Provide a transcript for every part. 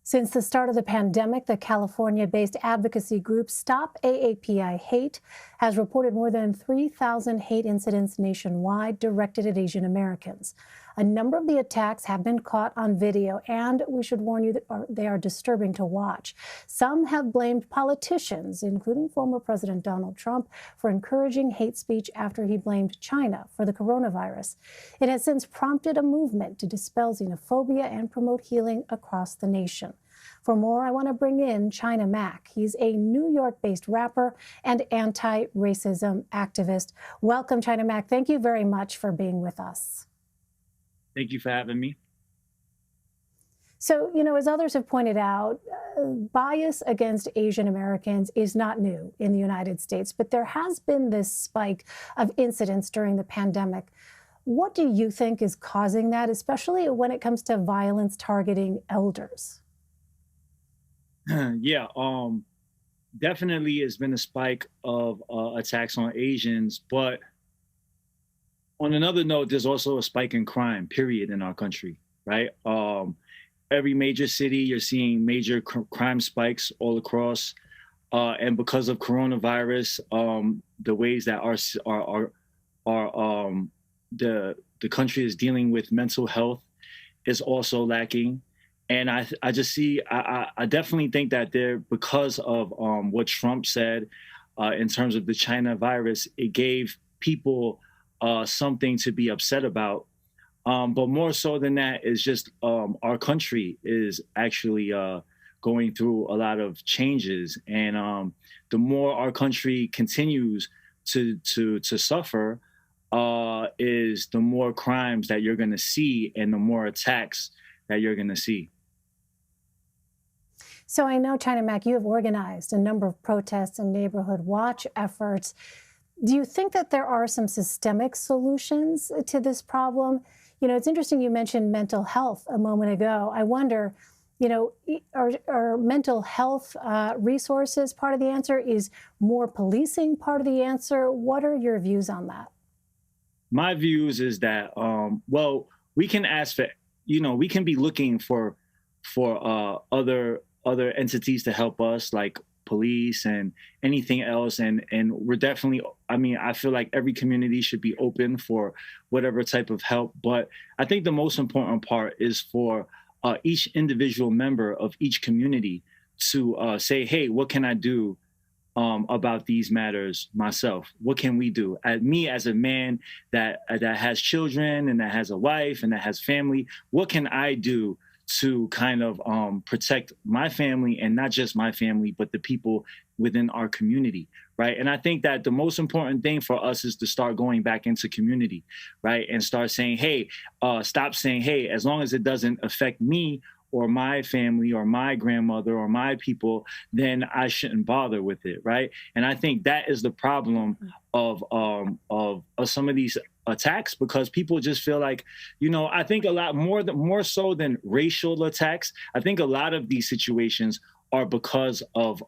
Since the start of the pandemic, the California-based advocacy group Stop AAPI Hate has reported more than 3,000 hate incidents nationwide directed at Asian Americans. A number of the attacks have been caught on video, and we should warn you that they are disturbing to watch. Some have blamed politicians, including former President Donald Trump, for encouraging hate speech after he blamed China for the coronavirus. It has since prompted a movement to dispel xenophobia and promote healing across the nation. For more, I want to bring in China Mac. He's a New York-based rapper and anti-racism activist. Welcome, China Mac. Thank you very much for being with us. Thank you for having me. So, as others have pointed out, bias against Asian Americans is not new in the United States, but there has been this spike of incidents during the pandemic. What do you think is causing that, especially when it comes to violence targeting elders? Yeah, definitely has been a spike of attacks on Asians, but on another note, there's also a spike in crime, period, in our country, right? Every major city, you're seeing major crime spikes all across, and because of coronavirus, the ways that the country is dealing with mental health is also lacking. And I definitely think that because of what Trump said in terms of the China virus, it gave people something to be upset about. But more so than that is just our country is actually going through a lot of changes. And the more our country continues to suffer, is the more crimes that you're going to see and the more attacks that you're going to see. So I know, China Mac, you have organized a number of protests and neighborhood watch efforts. Do you think that there are some systemic solutions to this problem? It's interesting you mentioned mental health a moment ago. I wonder, are mental health resources part of the answer? Is more policing part of the answer? What are your views on that? My views is that, well, we can ask for, we can be looking for other entities to help us, like police and anything else. And we're definitely, I feel like every community should be open for whatever type of help. But I think the most important part is for each individual member of each community to say, hey, what can I do about these matters myself? What can we do? Me as a man that has children and that has a wife and that has family, what can I do to kind of protect my family, and not just my family, but the people within our community, right? And I think that the most important thing for us is to start going back into community, right? And start saying, hey, stop saying, hey, as long as it doesn't affect me or my family or my grandmother or my people, then I shouldn't bother with it, right? And I think that is the problem of some of these attacks, because people just feel like, I think a lot more so than racial attacks, I think a lot of these situations are because of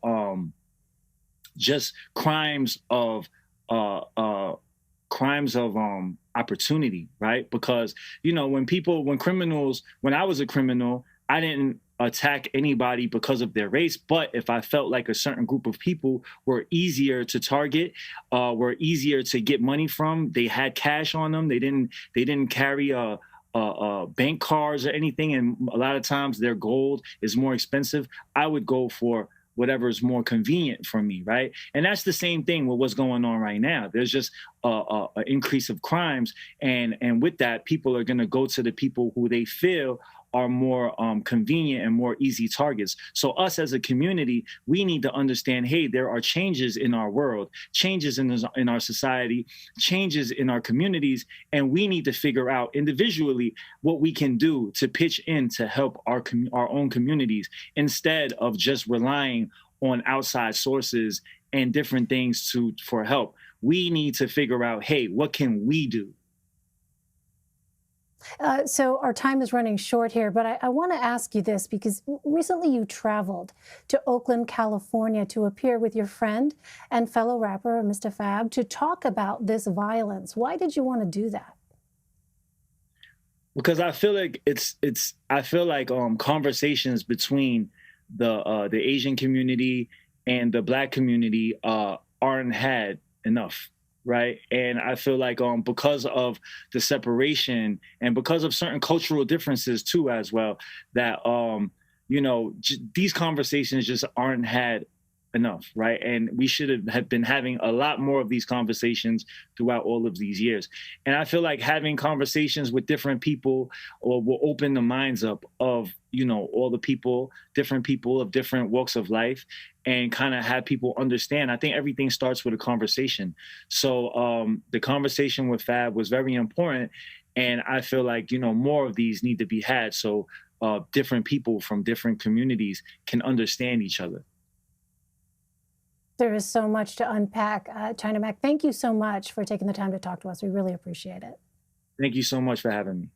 just crimes of opportunity, right? Because, when I was a criminal, I didn't attack anybody because of their race, but if I felt like a certain group of people were easier to target, were easier to get money from, they had cash on them, they didn't carry bank cards or anything, and a lot of times their gold is more expensive, I would go for whatever is more convenient for me, right? And that's the same thing with what's going on right now. There's just an increase of crimes, and with that, people are going to go to the people who they feel are more convenient and more easy targets. So us as a community, we need to understand, hey, there are changes in our world, changes in our society, changes in our communities, and we need to figure out individually what we can do to pitch in to help our own communities, instead of just relying on outside sources and different things for help. We need to figure out, hey, what can we do? So our time is running short here, but I want to ask you this, because recently you traveled to Oakland, California to appear with your friend and fellow rapper, Mr. Fab, to talk about this violence. Why did you want to do that? Because I feel like I feel like conversations between the Asian community and the Black community aren't had enough, right? And I feel like because of the separation and because of certain cultural differences too as well, that these conversations just aren't had enough, right? And we should have been having a lot more of these conversations throughout all of these years. And I feel like having conversations with different people or will open the minds up of, all the people, different people of different walks of life, and kind of have people understand. I think everything starts with a conversation. So the conversation with Fab was very important. And I feel like, more of these need to be had so different people from different communities can understand each other. There is so much to unpack. China Mac, thank you so much for taking the time to talk to us. We really appreciate it. Thank you so much for having me.